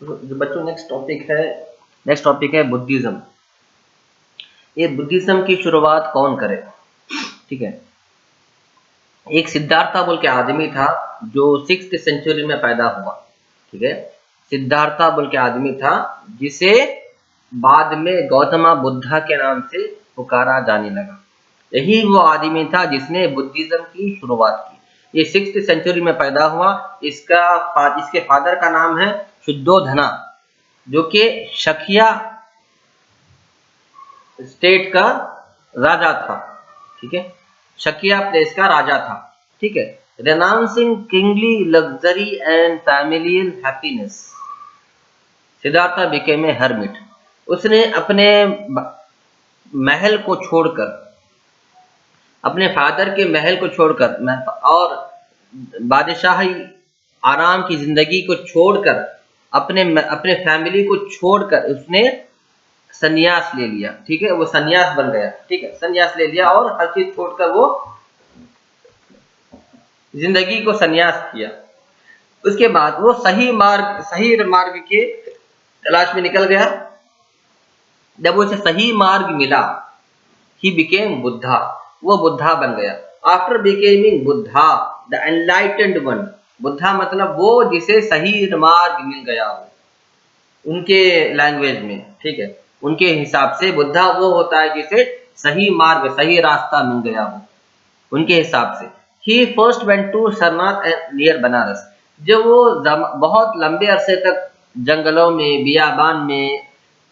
जो बच्चों next topic है बुद्धिज्म। ये बुद्धिज्म की शुरुआत कौन करे? ठीक है, एक सिद्धार्था बोल के आदमी था जो 6th सेंचुरी में पैदा हुआ। ठीक है, सिद्धार्था बोल के आदमी था जिसे बाद में गौतम बुद्धा के नाम से पुकारा जाने लगा। यही वो आदमी था जिसने बुद्धिज्म की शुरुआत की। ये 6th सेंचुरी में पैदा हुआ। इसके फादर का नाम है शुद्धोधना, जो कि शकिया स्टेट का राजा था। ठीक है, शकिया प्लेस का राजा था। ठीक है, renouncing kingly luxury and familial happiness, Siddhartha became a hermit. उसने अपने महल को छोड़कर, अपने फादर के महल को छोड़कर और बादशाही आराम की जिंदगी को छोड़कर, अपने फैमिली को छोड़कर उसने संन्यास ले लिया। ठीक है, वो संन्यास बन गया। ठीक है, संन्यास ले लिया और हर चीज छोड़कर वो जिंदगी को संन्यास किया। उसके बाद वो सही मार्ग के तलाश में निकल गया। जब उसे सही मार्ग मिला, ही बिकेम बुद्धा, वो बुद्धा बन गया। After becoming Buddha the enlightened one, Buddha मतलब वो जिसे सही मार्ग मिल गया हो, उनके लैंग्वेज में। ठीक है, उनके हिसाब से बुद्धा वो होता है जिसे सही मार्ग, सही रास्ता मिल गया हो, उनके हिसाब से। He first went to Sarnath near Banaras. जब वो बहुत लंबे अरसे तक जंगलों में, बियाबान में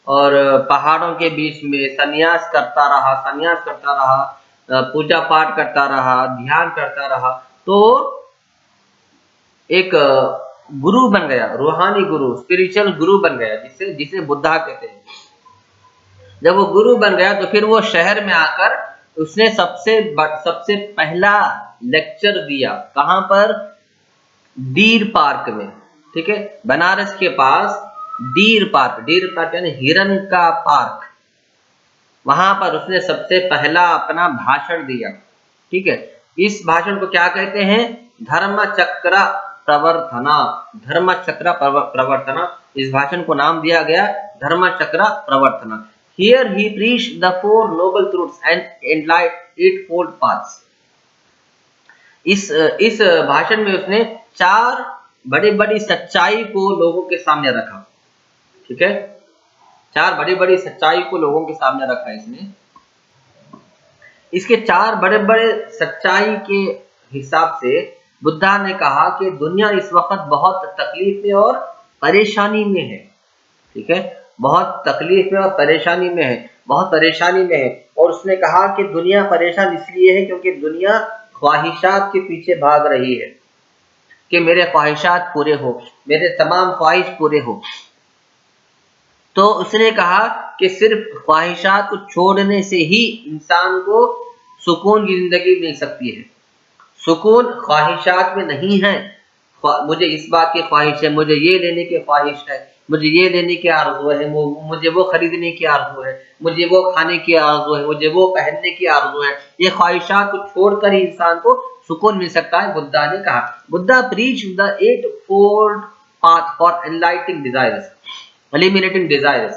और पहाड़ों के बीच में संन्यास करता रहा, पूजा पाठ करता रहा, ध्यान करता रहा, तो एक गुरु बन गया, रूहानी गुरु, स्पिरिचुअल गुरु बन गया, जिसे बुद्धा कहते हैं। जब वो गुरु बन गया तो फिर वो शहर में आकर उसने सबसे पहला लेक्चर दिया। कहां पर? डीर पार्क में। ठीक है, बनारस के पास डीर पार्क यानी हिरन का पार्क, वहां पर उसने सबसे पहला अपना भाषण दिया। ठीक है, इस भाषण को क्या कहते हैं? धर्म चक्र प्रवर्तना। धर्म चक्र प्रवर्तना, इस भाषण को नाम दिया गया धर्म चक्र प्रवर्तना। Here he preached the 4 noble truths and enlightened 8-fold paths. इस भाषण में उसने 4 बड़ी बड़ी सच्चाई को लोगों के सामने रखा। ठीक है, 4 बड़ी बड़ी सच्चाई को लोगों के सामने रखा इसने। इसके 4 बड़े बड़े सच्चाई के हिसाब से बुद्धा ने कहा कि दुनिया इस वक्त बहुत तकलीफ में और परेशानी में है। ठीक है, बहुत तकलीफ में और परेशानी में है, बहुत परेशानी में है। और उसने कहा कि दुनिया परेशान इसलिए है क्योंकि दुनिया ख्वाहिशात के पीछे भाग रही है, कि मेरे ख्वाहिशात पूरे हो, मेरे तमाम ख्वाहिश पूरे हो। तो उसने कहा कि सिर्फ ख्वाहिशात को छोड़ने से ही इंसान को सुकून की जिंदगी मिल सकती है। सुकून ख्वाहिशात में नहीं है। मुझे इस बात की ख्वाहिश है, मुझे ये लेने की ख्वाहिश है, मुझे ये लेने की आरज़ू है, मुझे वो खरीदने की आरज़ू है, मुझे वो खाने की आरज़ू है, मुझे वो पहनने की आरज़ू है। ये ख्वाहिशात को छोड़कर ही इंसान को सुकून मिल सकता है, बुद्धा ने कहा। Buddha preach the 8-fold path for enlightening desires, eliminating desires।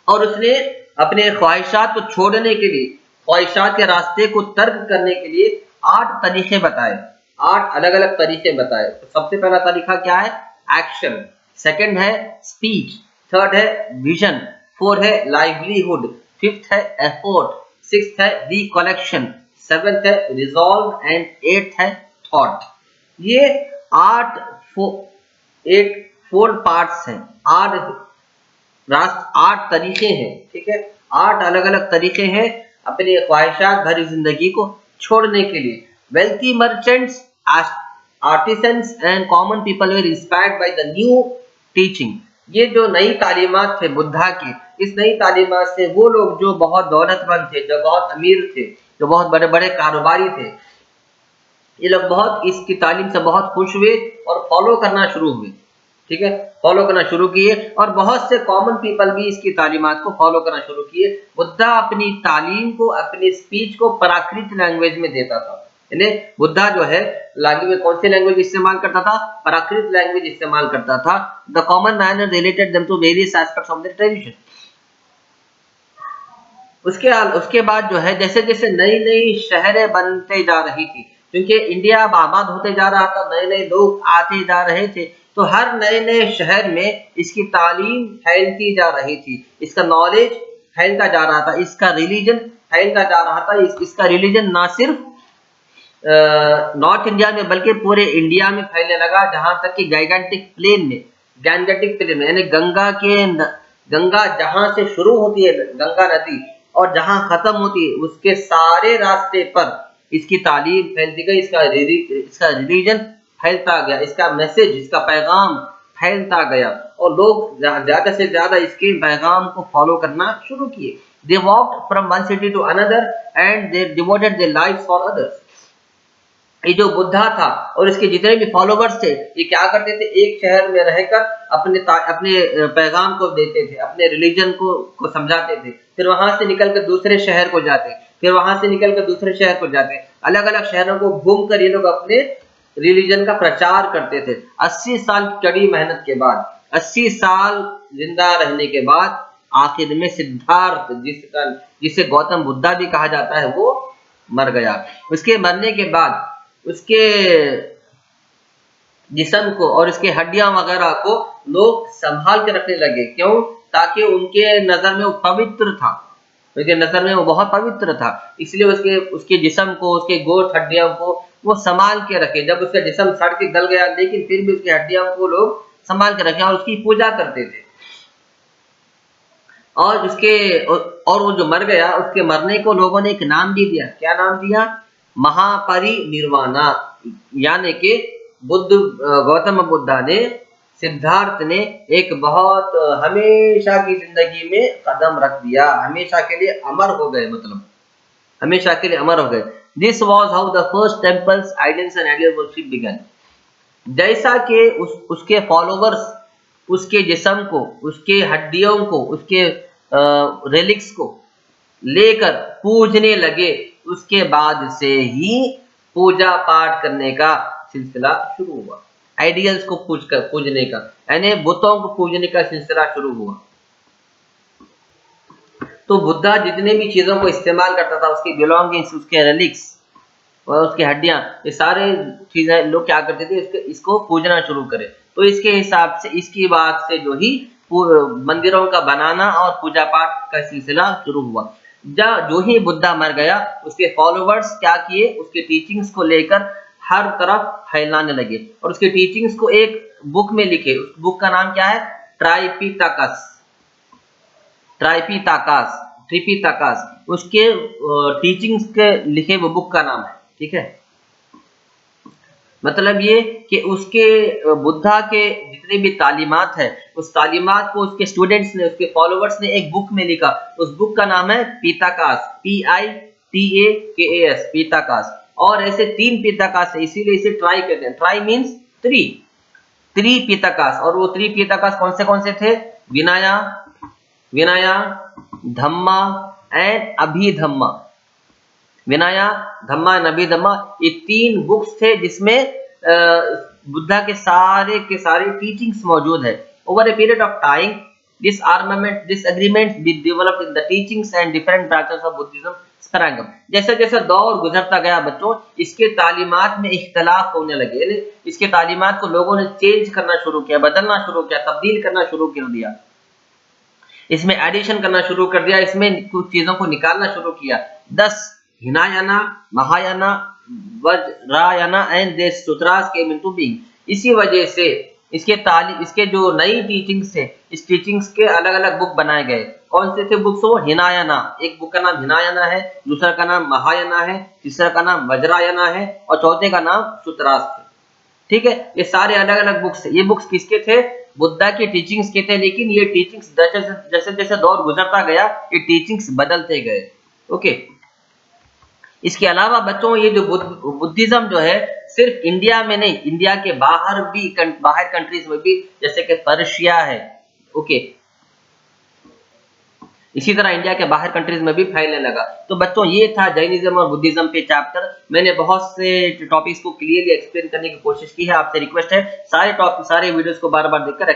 और उसने अपने ख्वाहिशात को छोड़ने के लिए, ख्वाहिशात के रास्ते को तर्क करने के लिए 8 तरीके बताए, 8 अलग अलग तरीके बताए। तो सबसे पहला तरीका क्या है? एक्शन। सेकंड है स्पीच। थर्ड है विजन। फोर्थ है लाइवलीहुड। फिफ्थ है एफर्ट। सिक्स्थ है रिकलेक्शन। सेवेंथ है रिजॉल्व एंड एट्थ है थॉट। ये 8 फोल्ड पार्ट्स हैं, 8 तरीके हैं। ठीक है, 8 अलग अलग तरीके हैं अपनी ख्वाहिशात भरी जिंदगी को छोड़ने के लिए। Wealthy merchants, artisans and common people were inspired by the new teaching. ये जो नई तालीमात थे बुद्धा की, इस नई तालीमात से वो लोग जो बहुत दौलतमंद थे, जो बहुत अमीर थे, जो बहुत बड़े बड़े कारोबारी थे, ये लोग बहुत इसकी तालीम से बहुत खुश हुए और फॉलो करना शुरू हुए। ठीक है, फॉलो करना शुरू किए और बहुत से कॉमन पीपल भी इसकी तालीमात को फॉलो करना शुरू किए। बुद्धा अपनी तालीम को, अपनी स्पीच को प्राकृत लैंग्वेज में देता था। यानी बुद्धा जो है लैंग्वेज, कौन सी लैंग्वेज इस्तेमाल करता था? प्राकृत लैंग्वेज इस्तेमाल करता था। The common man related them to various aspects of the tradition. उसके बाद जो है जैसे जैसे नई नई शहरें बनते जा रही थी, क्योंकि इंडिया अब आबाद होते जा रहा था, नए नए लोग आते जा रहे थे, तो हर नए नए शहर में इसकी तालीम फैलती जा रही थी, इसका नॉलेज फैलता जा रहा था, इसका रिलीजन फैलता जा रहा था। इसका रिलीजन ना सिर्फ नॉर्थ इंडिया में बल्कि पूरे इंडिया में फैलने लगा, जहां तक कि गैंगेटिक प्लेन में यानी गंगा जहां से शुरू होती है गंगा नदी और जहां खत्म होती है उसके सारे रास्ते पर इसकी तालीम फैलती गई, इसका रिलीजन फैलता गया, इसका मैसेज, इसका पैगाम फैलता गया और लोग ज्यादा से ज्यादा इसके पैगाम को फॉलो करना शुरू किए। They walked from one city to another and they devoted their lives for others. ये जो बुद्धा था और इसके जितने भी फॉलोवर्स थे, ये क्या करते थे? एक शहर में रहकर अपने पैगाम को देते थे, अपने रिलीजन को समझाते थे, फिर वहां से निकलकर दूसरे शहर को जाते, फिर वहां से निकलकर दूसरे शहर को जाते, अलग अलग शहरों को घूमकर ये लोग अपने रिलीजन का प्रचार करते थे। 80 साल की कड़ी मेहनत के बाद, 80 साल जिंदा रहने के बाद आखिर में सिद्धार्थ, जिसे गौतम बुद्धा भी कहा जाता है, वो मर गया। उसके मरने के बाद उसके जिस्म को और उसके हड्डियां वगैरह को लोग संभाल के रखने लगे। क्यों? ताकि उनके नजर में वो पवित्र था, उनके नजर में वो बहुत पवित्र था, इसलिए उसके जिस्म को, उसके गोश्त हड्डियों को वो संभाल के रखे। जब उसका जिस्म सड़ के गल गया, लेकिन फिर भी उसकी हड्डियों को लोग संभाल के रखे और उसकी पूजा करते थे। और वो जो मर गया, उसके मरने को लोगों ने एक नाम भी दिया। क्या नाम दिया? महापरिनिर्वाणा। यानी कि गौतम बुद्धा ने, सिद्धार्थ ने एक बहुत हमेशा की जिंदगी में कदम रख दिया, हमेशा के लिए अमर हो गए, मतलब हमेशा के लिए अमर हो गए। This was how the first temples, idols and ideal worship began. जैसा कि उसके फॉलोवर्स उसके जिस्म को, उसके हड्डियों को, उसके रेलिक्स को लेकर पूजने लगे, उसके बाद से ही पूजा पाठ करने का सिलसिला शुरू हुआ। आइडियल्स को पूजने का, यानी बुतों को पूजने का सिलसिला शुरू हुआ। तो बुद्धा जितने भी चीजों को इस्तेमाल करता था, उसकी बिलोंगिंग्स, उसके रेलिक्स और उसकी हड्डियां, ये सारे चीजें लोग क्या करते थे? इसको पूजना शुरू करे। तो इसके हिसाब से, इसकी बात से जो ही मंदिरों का बनाना और पूजा पाठ का सिलसिला शुरू हुआ। जो ही बुद्धा मर गया, उसके फॉलोवर्स क्या किए? उसके टीचिंग्स को लेकर हर तरफ फैलाने लगे और उसके टीचिंग्स को एक बुक में लिखे। उस बुक का नाम क्या है? ट्राइपिटाकस। ट्रिपिटाकस उसके टीचिंग्स के लिखे वो बुक का नाम है। ठीक है, मतलब ये कि उसके बुद्धा के जितने भी तालीमात है, उस तालीमात को उसके स्टूडेंट्स ने, उसके फॉलोवर्स ने एक बुक में लिखा। उस बुक का नाम है पिताकास, PITAKAS, पिताकास। और ऐसे 3 पिताकास है, इसीलिए इसे ट्राई कहते हैं। Try means 3 पिताकास। और वो 3 पिताकास कौन से थे? विनया, धम्मा and Abhidhamma. Vinaya, Dhamma and Abhidhamma, ये 3 बुक्स थे जिसमें बुद्धा के सारे टीचिंग्स मौजूद है। Over a period of time, this agreement be developed in the teachings and different branches of Buddhism sprang up। जैसे जैसे दौर गुजरता गया बच्चों, इसके तालीमात में इख्तलाफ होने लगे, यानी इसके तालीमात को लोगों ने चेंज करना शुरू किया, बदलना शुरू किया, तब्दील करना शुरू कर दिया, इसमें एडिशन करना शुरू कर दिया, इसमें कुछ चीजों को निकालना शुरू किया। 10 Hinayana, Mahayana, Vajrayana and the sutras came into being. इसी वजह से इसके जो नई टीचिंग्स थे, इस टीचिंग्स के अलग अलग बुक बनाए गए। कौन से थे बुक्स? वो हिनायाना, एक बुक का नाम हिनायाना है, दूसरा का नाम महायाना है, तीसरा का नाम वज्रायना है और चौथे का नाम सूत्रास है। ठीक है, ये सारे अलग अलग बुक्स थे। ये बुक्स किसके थे? बुद्धा के टीचिंग्स के थे। लेकिन ये टीचिंग्स जैसे जैसे दौर गुजरता गया, ये टीचिंग्स बदलते गए। ओके, इसके अलावा बच्चों ये जो बुद्धिज्म जो है सिर्फ इंडिया में नहीं, इंडिया के बाहर कंट्रीज में भी, जैसे कि पर्शिया है, ओके, इसी तरह इंडिया के बाहर कंट्रीज में भी फैलने लगा। तो बच्चों ये था जैनिज्म और बुद्धिज्म पे चैप्टर। मैंने बहुत से टॉपिक्स को क्लियरली एक्सप्लेन करने की कोशिश की है। आपसे रिक्वेस्ट है सारे वीडियोस को बार-बार देखकर